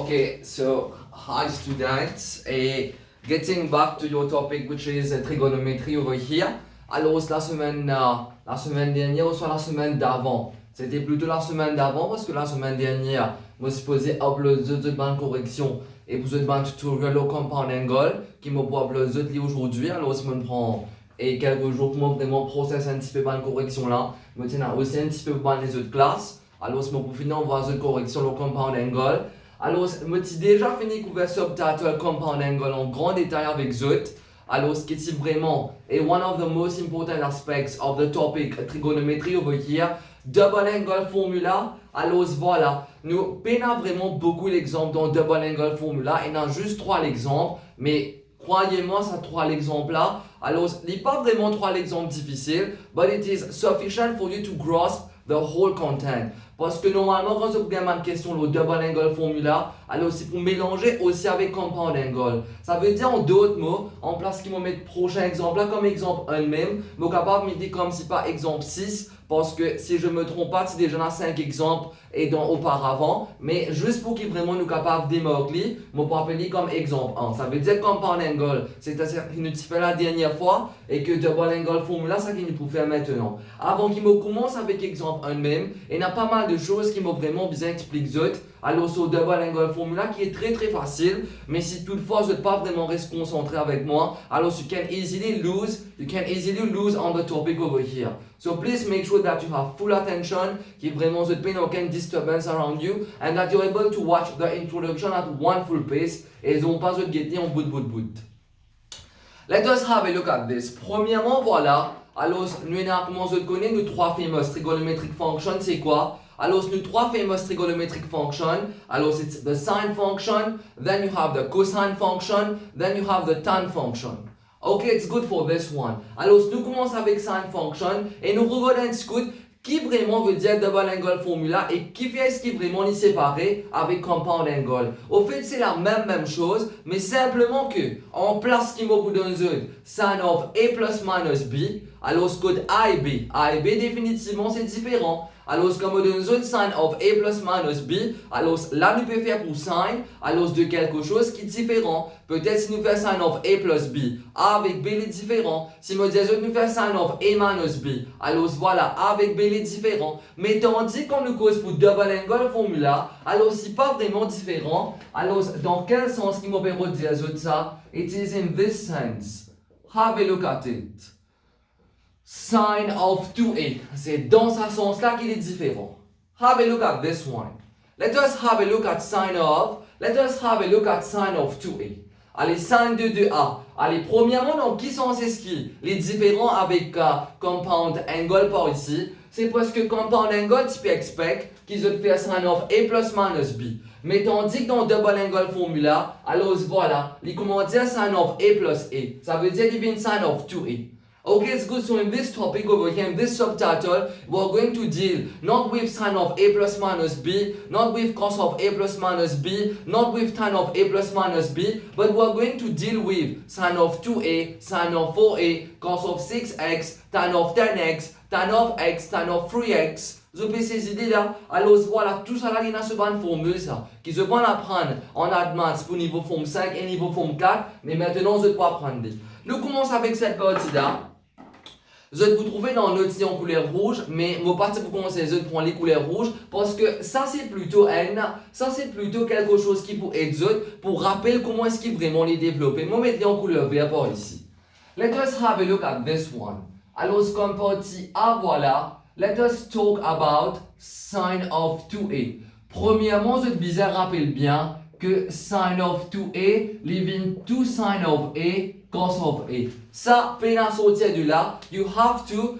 Okay, so hi students, getting back to your topic which is trigonometry over here. Alors la semaine dernière ou soit la semaine d'avant, c'était plutôt la semaine d'avant parce que la semaine dernière, je me suis posé upload de bonne correction et vous êtes un tutoriel au compound angle qui me peut upload aujourd'hui. Alors je me prends et quelques jours pour moi vraiment processer un petit peu bonne correction là. Je me tiens aussi un petit peu bonne les autres classes. Alors je me pour finir on voit une correction au compound angle. Alors, je suis déjà fini couvert subtitle compound angle en grand détail avec Zut. Alors, ce qui est vraiment one of the most important aspects of the topic trigonometry over here, double angle formula. Alors, voilà, nous peinons vraiment beaucoup l'exemple dans double angle formula et on a juste 3 exemples, mais croyez-moi, ça 3 exemples là. Alors, ce n'est pas vraiment 3 exemples difficiles, but it is sufficient for you to grasp the whole content. Parce que normalement, quand vous avez une question, le double angle formula, alors c'est pour mélanger aussi avec compound angle. Ça veut dire en d'autres mots, en place qu'ils vont mettre prochain exemple là, comme exemple 1 même, mais capable de mettre comme si pas exemple 6, parce que si je ne me trompe pas, c'est déjà 5 exemples et dans auparavant, mais juste pour qu'ils vraiment nous capable de démarquer, je peux appeler comme exemple 1. Ça veut dire compound angle, c'est-à-dire qu'il nous fait la dernière fois et que double angle formula, ça qu'il nous peut faire maintenant. Avant qu'il me commence avec exemple 1 même, il y a pas mal de choses qui m'ont vraiment bien expliqué. Alors, sur double angle formula qui est très facile, mais si toutefois vous n'êtes pas vraiment resté concentré avec moi, alors you can easily lose on the topic over here. So please make sure that you have full attention, qu'il y ait vraiment aucune disturbance around you, and that you're able to watch the introduction at one full pace, et ils n'ont pas de guetter en bout. Let us have a look at this. Premièrement, voilà, alors nous connaissons nos 3 famous trigonometric functions, c'est quoi? Alors, nous 3 famous trigonometric functions. Alors, c'est the sine function, then you have the cosine function, then you have the tan function. Okay, it's good for this one. Alors, nous commençons avec sine function et nous regardons un petit coup qui vraiment veut dire double angle formula et qui fait ce qui vraiment est séparé avec compound angle. Au fait, c'est la même chose, mais simplement que en place qui me donne sin of a plus minus b, alors ce code a et b. A et b définitivement c'est différent. Alors, comme on donne sin of a plus minus b, alors là nous pouvons faire pour sin, alors de quelque chose qui est différent. Peut-être si nous faisons sin of a plus b, a avec b est différent. Si nous disons nous faisons sin of a minus b, alors voilà, a avec b est différent. Mais tandis qu'on nous cause pour double angle formula, alors c'est pas vraiment différent. Alors, dans quel sens qu'il m'ont dire ça? It is in this sense. Have a look at it. Sine of 2a, c'est dans ce sens-là qu'il est différent. Have a look at this one. Let us have a look at sine of 2a. Allez, sine de 2a. Allez, premièrement, dans quel sens est-ce qu'il est différent avec compound angle par ici? C'est parce que compound angle, tu peux expect qu'ils ont fait sin of a plus minus b. Mais tandis que dans double angle formula, alors voilà, il commence dire sin of a plus a. Ça veut dire qu'il vient sin of 2a. Okay, it's good. So in this topic over here, in this subtitle, we're going to deal not with sin of a plus minus b, not with cos of a plus minus b, not with tan of a plus minus b, but we're going to deal with sin of 2a, sin of 4a, cos of 6x, tan of 10x, tan of x, tan of 3x. Vous avez ces idées là? Alors voilà, tout ça là, il y a ce bonne formule ça, qui se vont apprendre en advance pour niveau forme 5 et niveau forme 4, mais maintenant vous pas apprendre. Nous commençons avec cette partie là. Vous trouvez dans notre en couleur rouge, mais mon parti pour commencer, je prends les couleurs rouges parce que ça c'est plutôt quelque chose qui pour être pour rappeler comment est-ce qu'il vraiment les développer. Moi mettez en couleur vert par ici. Let us have a look at this one. Alors comme partie A voilà, let us talk about sine of 2a. Premièrement, je bizarre rappelle bien que sine of 2a leaving 2 sine of a cos of a. Ça, peine à sortir de là, you have to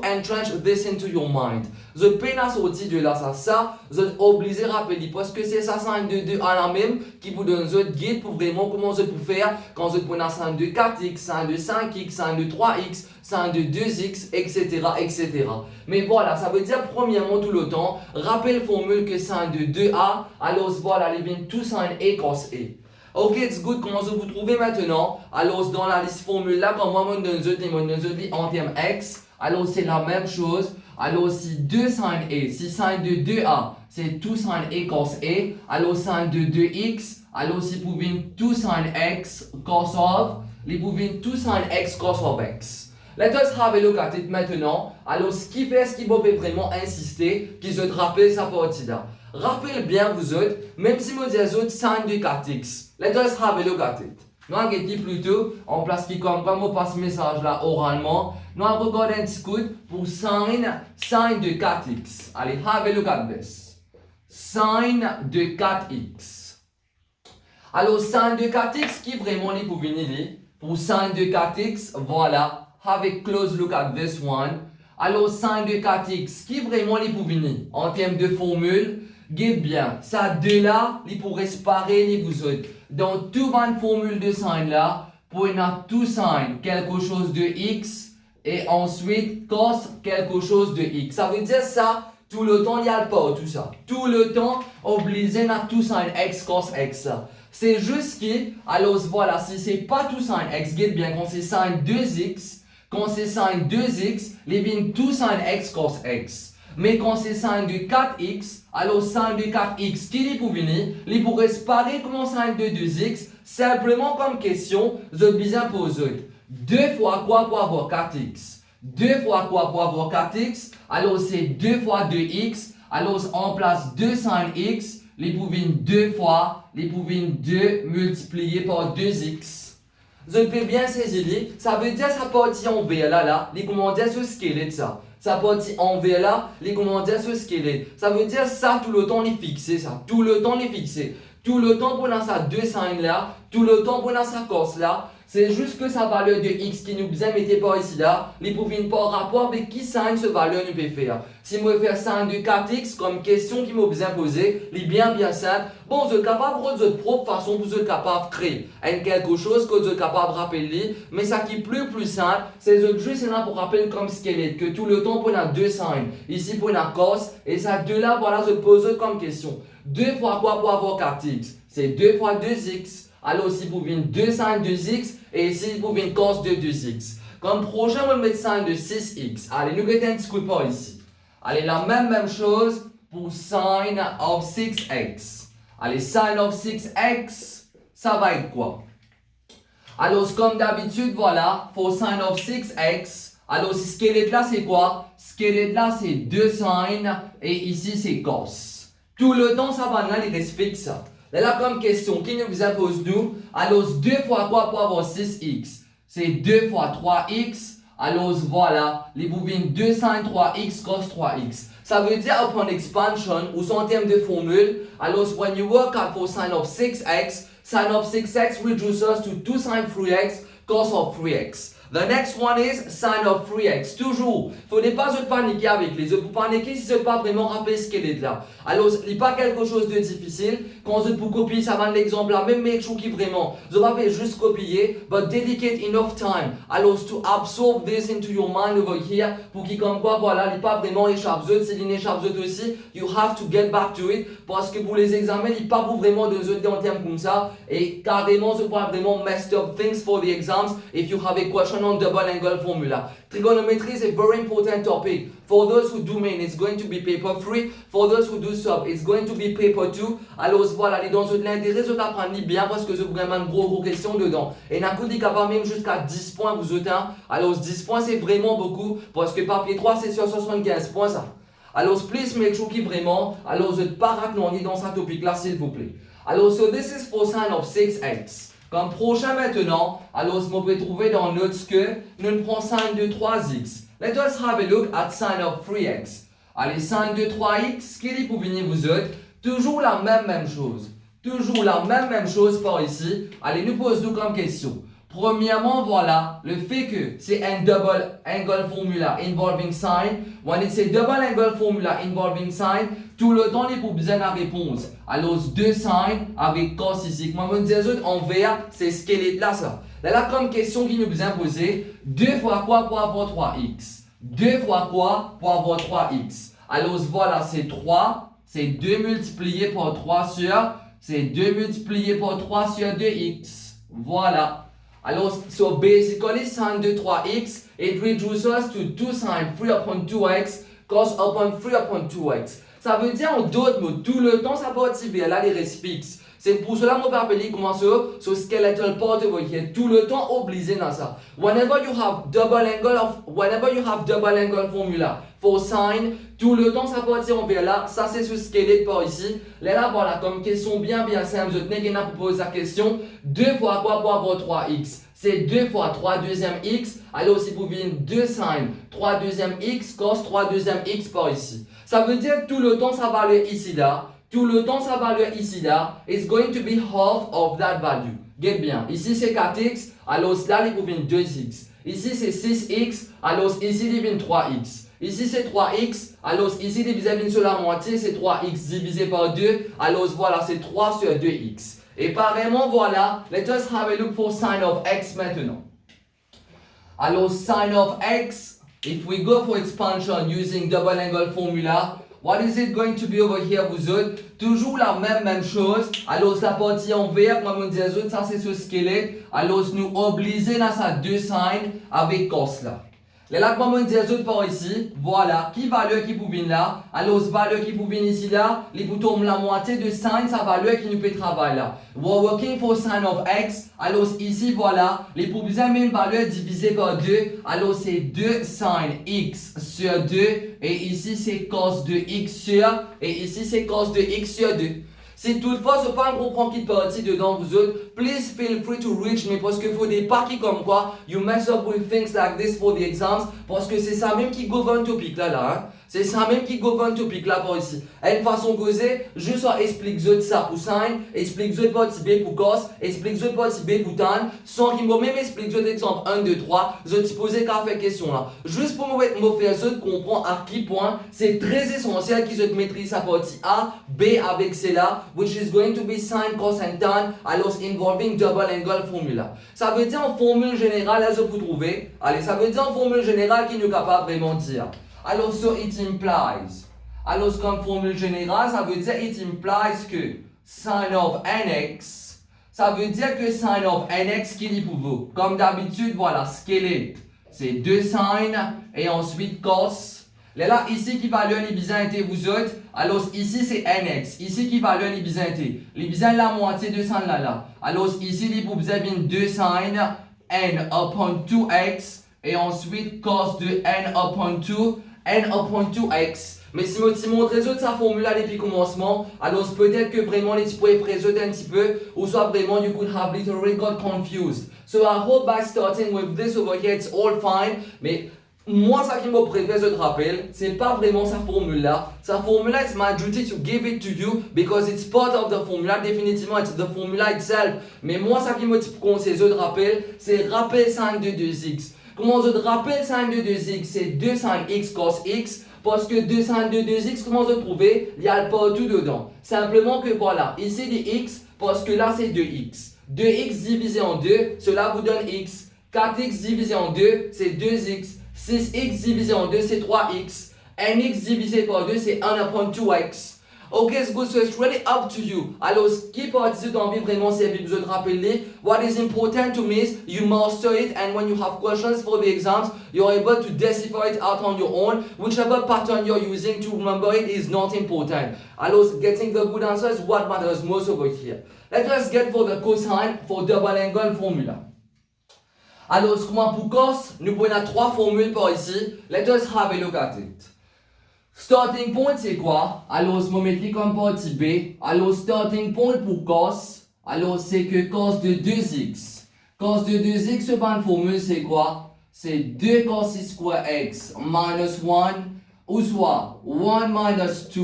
entrench this into your mind. The peine à sortir de là, ça, vous êtes obligé de rappeler parce que c'est ça, sin de 2 à la même qui vous donne votre guide pour vraiment comment vous pouvez faire quand vous prenez sin de 4x, sin de 5x, sin de 3x, sin de 2x, etc. Mais voilà, ça veut dire premièrement tout le temps, rappelle la formule que sin de 2a, alors voilà, les 2 sin a cos a. Ok, it's good. Comment vous trouvez maintenant? Alors, dans la liste formule là, quand moi, je donne en termes x, alors c'est la même chose. Alors si 2 sin A, si sin de 2A, c'est 2 sin A cos A, alors sin de 2x, alors si vous venez 2 sin x cos of, vous venez 2 sin x cos of x. Let us have a look at it maintenant. Alors ce qui peut vraiment insister, qu'ils se rappellent sa partie là. Rappelez bien vous autres, même si vous dites autres sin de 4x. Let us have a look at it. Nous allons dit plutôt, en place qui comme on passe ce message là oralement, nous allons regarder un petit coup pour sin de 4x. Allez, have a look at this. Sin de 4x. Alors, sin de 4x qui vraiment est pour venir pour sin de 4x, voilà. Have a close look at this one. Alors, sin de 4x qui vraiment est pour venir en termes de formule, guette bien. Ça de là, il pourrait se parer vous autres. Dans toute une formule de sin là, pour avoir tout sin quelque chose de x et ensuite cos quelque chose de x. Ça veut dire ça, tout le temps il y a le pas tout ça. Tout le temps, obligé à tout sin x cos x. C'est juste que, alors voilà, si c'est pas tout sin x, guette bien, quand c'est sin 2x, quand c'est sin 2x, les vient tout sin x cos x. Mais quand c'est sin de 4x, alors sin de 4x qui est pour venir, il pourrait se parer comme sin de 2x, simplement comme question, je vais bien poser. 2 fois quoi pour avoir 4x? 2 fois quoi pour avoir 4x? Alors c'est 2 fois 2x, alors on place 2 sin x, les pouvines 2 fois, les pouvines 2 multiplié par 2x. Je peux bien saisir, ça veut dire ça partie en V là, les commentaires sur squelette ça. Ça partie en V là, les commentaires sur squelette. Ça veut dire ça tout le temps les fixer ça, tout le temps les fixer. Tout le temps pour dans ça 2 sin là, tout le temps pour dans sa cos là. C'est juste que sa valeur de x qui nous bien mettait pas ici là, les pouvines pas en rapport avec qui sin ce valeur nous peut faire. Si moi faire sin de 4x comme question qui m'a bien posée, les bien simple. Bon, vous êtes capable de votre propre façon, vous êtes capable de créer quelque chose que vous êtes capable de rappeler, mais ça qui est plus simple, c'est juste là pour rappeler comme squelette, que tout le temps pour a 2 sin, ici pour la cos, et ça de là, voilà, je pose comme question. 2 fois quoi pour avoir 4x? C'est 2 fois 2x. Alors si vous venez 2 sin 2x et ici vous venez cos de 2x. Comme prochain, on va mettre sin de 6x. Allez, nous mettons un petit coup de pas ici. Allez, la même chose pour sin of 6x. Allez, sin of 6x, ça va être quoi? Alors, comme d'habitude, voilà, pour sin of 6x. Alors, si squelette là, c'est quoi? Squelette là, c'est 2 sin et ici, c'est cos. Tout le temps, ça va là, il reste fixe. Là, comme question qui nous impose nous, alors 2 fois quoi pour avoir 6x? C'est 2 fois 3x. Alors voilà, les bouvines 2 sin 3x cos 3x. Ça veut dire upon expansion, ou en termes de formule, alors when you work out for sin of 6x reduces to 2 sin 3x cos of 3x. The next one is sin of 3x. Toujours, il ne faut pas se paniquer avec les autres. Pour paniquer si ce n'est pas vraiment rappeler ce qu'elle est là. Alors, il n'y a pas quelque chose de difficile. Quand vous pour copier, ça va l'exemple là. Même make sure qui vraiment, vous ne pouvez pas juste copier, but dedicate enough time. Alors, to absorb this into your mind over here, pour qu'il comme quoi, voilà, il n'y a pas vraiment échappe zut. Si il n'échappe zut aussi, you have to get back to it. Parce que pour les examens, il n'y a pas vraiment de zut en termes comme ça. Et carrément, ce n'est pas vraiment messed up things for the exams if you have a question on double angle formula. Trigonometry is a very important topic. For those who do main, it's going to be paper 3. For those who do sub, it's going to be paper 2. Alors voilà, les dans l'intérêt, vous apprenez bien parce que c'est vraiment une grosse question dedans. Et n'a dit capable même jusqu'à 10 points vous êtes. Alors 10 points c'est vraiment beaucoup parce que papier 3 c'est sur 75 points ça. Alors please make sure qui vraiment, alors vous êtes pas raconté dans ce topic là s'il vous plaît. Alors so this is for sin of 6x. Comme prochain maintenant, alors vous pouvez trouver dans notes que nous prenons sin de 3x. Let us have a look at sin of 3x. Allez, sin de 3x, qui est pour venir vous autres? Toujours la même chose. Toujours la même chose par ici. Allez, nous posons comme question. Premièrement, voilà, le fait que c'est un double angle formula involving sin. When it's a double angle formula involving sin, tout le temps, il faut besoin la réponse. Alors, 2 sin avec cos ici. Comme on dit en vert, c'est ce qu'elle est là, ça. Là, comme question qui nous besoin poser, 2 fois quoi pour avoir 3x? 2 fois quoi pour avoir 3x? Alors, voilà, c'est 3. C'est 2 multiplié par 3 sur, c'est 2 multiplié par 3 sur 2x. Voilà. Alors, so basically, sin de 3x, it reduces to 2 sin 3 upon 2x cos upon 3 upon 2x. Ça veut dire en d'autres mots, tout le temps ça partie vers là, les restes fixes. C'est pour cela que je vais appeler comment ça, ce skeletal part over here. Tout le temps obligé dans ça. Whenever you have double angle formula for sine, tout le temps ça partit vers là. Ça c'est ce squelette par ici. Là voilà, comme question bien simple, je tenais à vous poser la question. 2 fois quoi pour avoir 3x? C'est 2 fois 3 deuxième x. Alors si vous voulez 2 sin 3 deuxième x cos 3 deuxième x par ici. Ça veut dire tout le temps ça va aller ici là. Tout le temps, ça va aller ici là. It's going to be half of that value. Get bien. Ici, c'est 4x. Alors là, il devient 2x. Ici, c'est 6x. Alors ici, il devient 3x. Ici, c'est 3x. Alors ici, divisé sur la moitié, c'est 3x divisé par 2. Alors voilà, c'est 3 sur 2x. Et pareillement, voilà. Let us have a look for sin of x maintenant. Alors, sin of x, if we go for expansion using double angle formula, what is it going to be over here, vous autres? Toujours la même chose. Alors, la partie en vert, comme on dit, ça c'est ce squelette. Alors, nous obliger dans sa 2 sin avec cos là. Là, comme on dit, par ici, voilà, qui valeur qui pouvait là. Alors, valeur qui pouvait ici là, les boutons la moitié de sin, sa valeur qui nous peut travailler là. We're working for sin of x. Alors, ici, voilà, les pouvez même valeur divisée par 2. Alors, c'est 2 sin x sur 2. Et ici, c'est cos de x sur. Et ici, c'est cos de x sur 2. Si toutefois ce n'est pas un gros point qui partit dedans vous autres, please feel free to reach me parce qu'il faut des paquets comme quoi you mess up with things like this for the exams parce que c'est ça même qui gouverne topic là hein. C'est ça même qui gouverne topic là par ici. À une façon causée, je soit explique ça pour sin, explique partie B pour cos, explique partie B pour tan, sans qu'il me même explique exemple 1, 2, 3, je te poser qu'à faire question là. Juste pour me faire comprendre à quel point c'est très essentiel qu'ils se maîtrise sa partie A, B avec celle-là, which is going to be sin, cos and tan, alors involving double angle formula. Ça veut dire en formule générale, là je peux trouver, allez, ça veut dire en formule générale qui nous capable vraiment dire. Alors, so it implies. Alors, comme formule générale, ça veut dire it implies que sin of nx, ça veut dire que sin of nx qui dit pour vous. Comme d'habitude, voilà, squelette, c'est 2 sin et ensuite cos. Là, ici qui va le libisante vous autres. Alors, ici c'est nx. Ici qui va le libisante. Libisante la moitié de sin là. Alors, ici, il vous avez 2 sin n upon 2x et ensuite cos de n upon 2. N upon 2x. Mais si je montre résoudre sa formule depuis le commencement, alors peut-être que vraiment les pouvez résoudre un petit peu, ou soit vraiment you could have literally got confused. So I hope by starting with this over here, it's all fine. Mais moi, ça qui me préfère, je te rappelle, c'est pas vraiment sa formule là. Sa formule là, it's my duty to give it to you because it's part of the formula. Définitivement, it's the formula itself. Mais moi, ça qui me conseille, je te rappelle, c'est rappel 5 de 2x. Comment je te rappelle sin de 2x, c'est 2 sin x cos x, parce que 2 sin de 2x, comment je trouver? Il y a le partout dedans. Simplement que voilà, ici des x, parce que là c'est 2x. 2x divisé en 2, cela vous donne x. 4x divisé en 2, c'est 2x. 6x divisé en 2, c'est 3x. nx divisé par 2, c'est 1 upon 2x. Ok, it's good, so it's really up to you. Alors, ce qui participe d'envie vraiment, c'est de vous rappeler. What is important to me is you master it, and when you have questions for the exams, you're able to decipher it out on your own. Whichever pattern you're using to remember it is not important. Alors, getting the good answer is what matters most over here. Let us get for the cosine for double angle formula. Alors, pour cos, nous prenons 3 formules par ici. Let us have a look at it. Starting point c'est quoi? Alors, je me mets comme partie B. Alors, starting point pour cos. Alors, c'est que cos de 2x. Cos de 2x, ce ban formule c'est quoi? C'est 2 cos square x minus 1. Ou soit 1 minus 2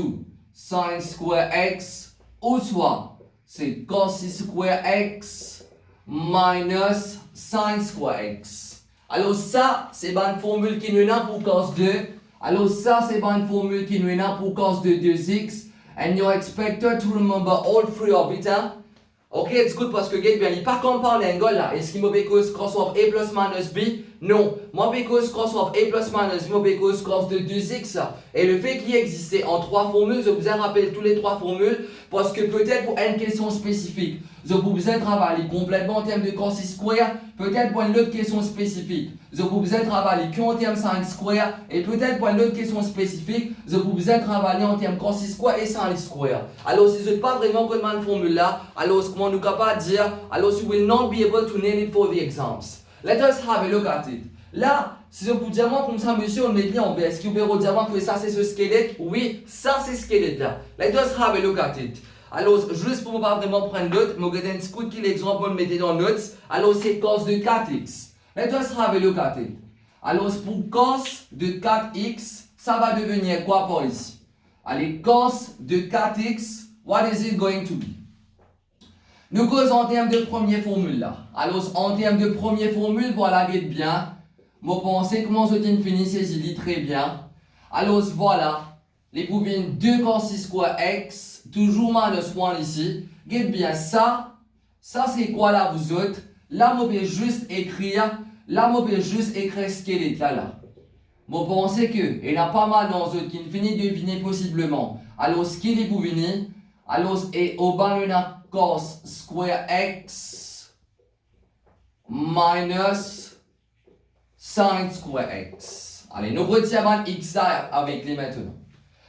sin square x. Ou soit c'est cos square x minus sin square x. Alors, ça, c'est ban formule qui nous a pour cos 2. Alors ça c'est une formule qui nous est là pour cos de 2x and you're expected to remember all 3 of it. Hein? Ok, it's good parce que il n'est pas comme par l'angle là. Est-ce qu'il me cause cos of a plus minus b? Non. Moi, because cos of a plus minus, moi, because cos de 2x. Et le fait qu'il existait en 3 formules, je vous ai rappelé tous les 3 formules, parce que peut-être pour une question spécifique, je vous ai travaillé complètement en termes de cos square, peut-être pour une autre question spécifique, je vous ai travaillé qu'en termes sin square, et peut-être pour une autre question spécifique, je vous ai travaillé en termes cos square et sin square. Alors, si je n'ai pas vraiment comme une formule là, alors comment nous capable de dire, alors you will not be able to nail it for the exams. Let us have a look at it. Là, si je vous dis comme ça, monsieur, on met bien en B. Est-ce que vous pouvez dire que ça c'est ce squelette? Oui, ça c'est ce squelette là. Let us have a look at it. Alors, juste pour ne pas vraiment prendre note, je vais vous un coup qui l'exemple, on le mettre dans notes. Alors, c'est cos de 4x. Let us have a look at it. Alors, pour cos de 4x, ça va devenir quoi pour ici? Allez, cos de 4x, what is it going to be? Nous causons en termes de première formule là. Alors, en termes de première formule, voilà, guette bien. Vous pensez comment je finis ces idées très bien. Alors, voilà. Les pouvines 2 cos square x, toujours minus 1 ici. Guette bien ça. Ça, c'est quoi là, vous autres? Là, je vais juste écrire. Là, je vais juste écrire squelette là. Vous pensez que, il y a pas mal dans autres qui finissent de deviner possiblement. Alors, ce qui est pour venir, alors, et au bas, on a cos square x minus sin square x. Allez, nous retirons x avec les maintenant.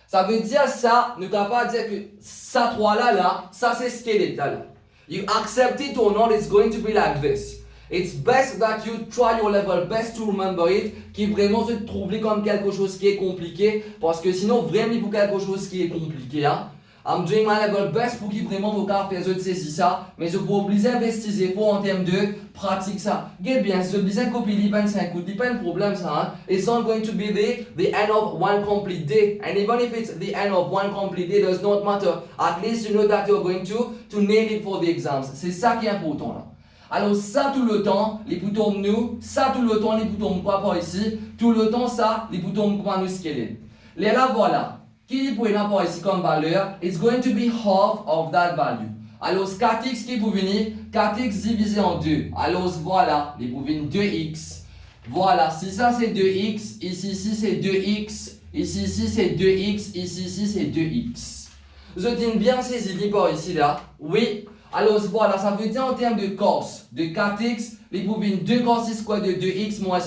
Ça veut dire ça, nous ne pouvons pas dire que ça 3 là, ça c'est squelette là. You accept it or not, it's going to be like this. It's best that you try your level best to remember it, qui vraiment se trouve comme quelque chose qui est compliqué, parce que sinon vraiment pour quelque chose qui est compliqué, hein. I'm doing my level best pour qu'il vraiment vous faire saisir ça, mais je vous oblige à investir pour en termes de pratique ça. Get bien, si je besoin de copier 25 coups, c'est pas un problème ça, hein. It's not going to be the end of one complete day, and even if it's the end of one complete day, does not matter. At least you know that you're going to nail it for the exams. C'est ça qui est important là. Alors ça tout le temps, les boutons nous, ça tout le temps, les boutons quoi par ici, tout le temps ça, les boutons quoi nous squelette. Les là voilà. Qui pour avoir ici comme valeur, it's going to be half of that value. Alors 4x qui pour venir, 4x divisé en 2. Alors voilà, les pour venir 2x. Voilà, si ça c'est 2x, ici c'est 2x, ici c'est 2x, ici c'est 2x. Vous avez bien ces idées par ici là? Oui. Alors voilà, ça veut dire en termes de cos de 4x, les pour venir 2 cos square de 2x moins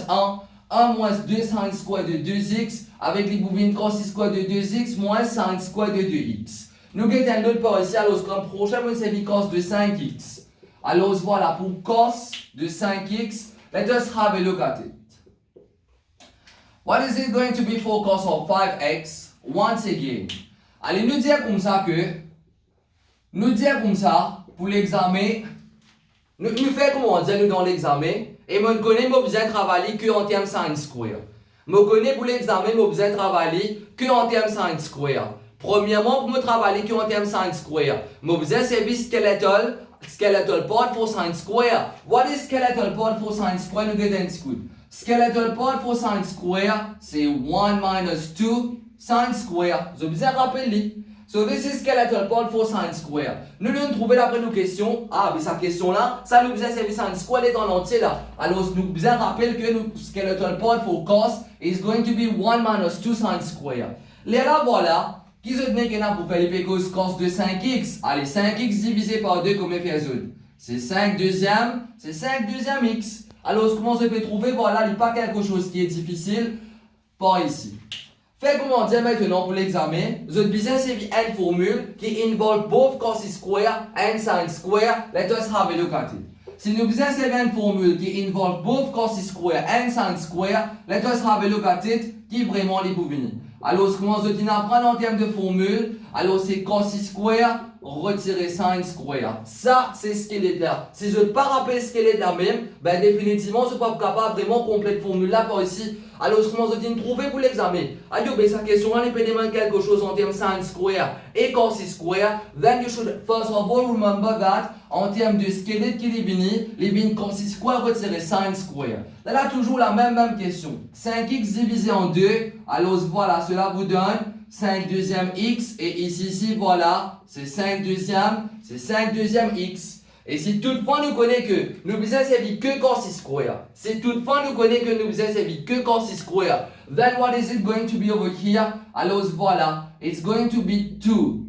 1 moins 2 sin square de 2x, avec les bouvines cos square de 2x moins sin square de 2x. Nous avons un autre par ici, alors comme prochain, c'est le cos de 5x. Alors voilà, pour cos de 5x, let us have a look at it. What is it going to be for cos of 5x? Once again. Allez, nous dire comme ça, pour l'examen, nous faisons comment on dit nous dans l'examen, et je connais, je besoin de travailler que en termes sin square. Je connais pour l'examen, je besoin de travailler que en termes sin square. Premièrement, pour me travailler que en termes sin square, je besoin de servir skeletal part for sin square. What is skeletal part for sin square? Nous get in school. Skeletal part for sin square, c'est 1 minus 2 sin square. Je besoin de rappeler. So this is skeletal part for sin square. Nous devons trouver après nos questions. Ah, mais sa question là, ça nous besoin servir sin square est en entier là. Alors nous besoin rappeler que nous skeletal part for cos is going to be 1 minus 2 sin square. Là voilà, qui se tenait qu'on a pour faire les cos de 5x. Allez, 5x divisé par 2 comme fait résoudre. C'est 5 deuxième x. Alors comment je peux trouver? Voilà, il n'y a pas quelque chose qui est difficile par ici. Fait comment dire maintenant pour l'examen, je besoin c'est une formule qui involve both cos square and sin square. Let us have a look at it. Si nous besoin c'est une formule qui involve both cos square and sin square, let us have a look at it qui vraiment les pour venir. Alors comment je apprendre en termes de formule, alors c'est cos square retirer sin square. Ça c'est ce qu'elle est là. Si je ne pas rappeler ce qu'elle est là même, ben définitivement je ne suis pas capable vraiment complète formule là par ici. Alors comment je dis trouver pour l'examen. Alors ben sa question là il peut demander quelque chose en termes sin square et cos square. Then you should first of all remember that en termes de squelette qui est venu, les vignes cos square retirer sin square. Là toujours la même question. 5x divisé en 2. Alors voilà, cela vous donne 5 deuxième x et ici voilà, c'est 5 deuxième x. Et si toutefois nous connaissons que nous besoin servir que cos square, si toutefois nous connaissons que nous besoin servir que cos square, then what is it going to be over here? Alors voilà, it's going to be 2.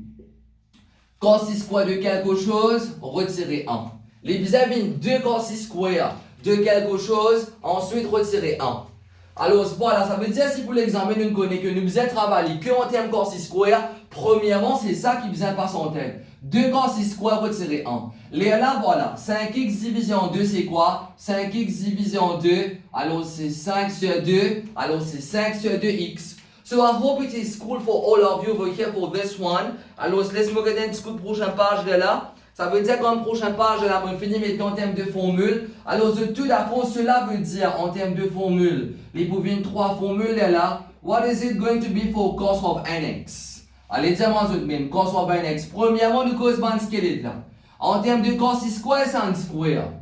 Cos square de quelque chose, retirer 1. Les besoins viennent 2 cos square de quelque chose, ensuite retirer 1. Alors voilà, ça veut dire si pour l'examen nous connaissons que nous besoin travailler que en termes cos square, premièrement c'est ça qui besoin passer en tête. 2 cos square retirer 1. Là voilà, 5x divisé en 2 c'est quoi? 5x divisé en 2, alors c'est 5 sur 2, alors c'est 5 sur 2x. So I hope it is cool for all of you over here for this one. Alors laisse-moi regarder un petit coup de prochaine page de là. Ça veut dire qu'en prochaine page, là, on finit maintenant en termes de formule. Alors, tout d'abord, cela veut dire en termes de formule. Les pouvines 3 formules là. What is it going to be for cos of nx? Allez, dis-moi tout de même, cos of nx. Premièrement, nous cos ban squelette là. En termes de cos square, sin square.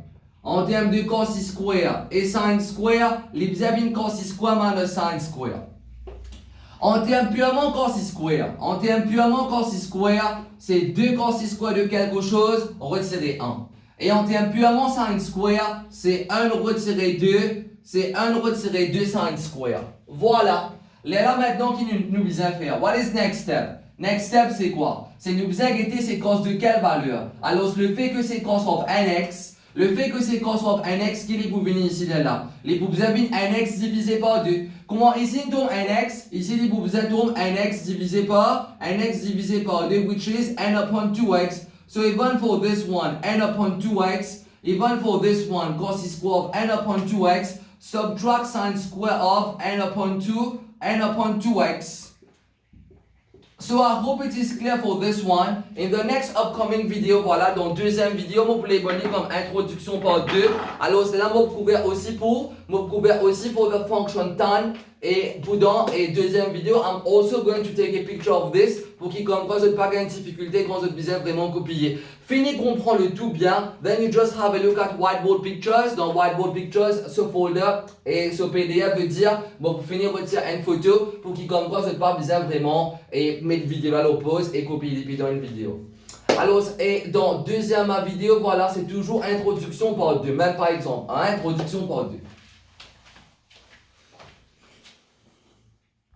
En termes de cos square et sin square, les bienvenus cos square minus sin square. En termes purement cos square, c'est 2 cos square de quelque chose, retirer 1. Et en termes purement sin square, c'est 1 retirer 2, c'est 1 retirer 2 sin square. Voilà. Là maintenant, qui nous besoin faire? What is next step? Next step, c'est quoi? C'est nous besoin guetter c'est cos de quelle valeur? Alors, le fait que c'est cos of nx, le fait que c'est cos of nx qui est pour venir ici de là. Les pour venir nx divisé par 2. Comment ici nous tombe nx? Ici les pour tombe nx divisé par 2 which is n upon 2x. So even for this one n upon 2x, even for this one cos square of n upon 2x, subtract sin square of n upon 2x. So I hope it is clear for this one. In the next upcoming video, voilà, dans deuxième vidéo, je vais vous comme introduction par 2. Alors, c'est là, je vais couvrir aussi pour the function tan. Et pendant et deuxième vidéo, I'm also going to take a picture of this pour qu'il comprenne que pas de difficulté quand vous besoin vraiment copier. Fini comprendre le tout bien, then you just have a look at whiteboard pictures. Dans whiteboard pictures, ce folder et ce PDF veut dire, bon, pour finir, retire une photo pour qu'il comprenne que vous pas besoin vraiment et mettre vidéo à la pause et copier les dans une vidéo. Alors, et dans deuxième vidéo, voilà, c'est toujours introduction par 2, même par exemple, hein, introduction par 2.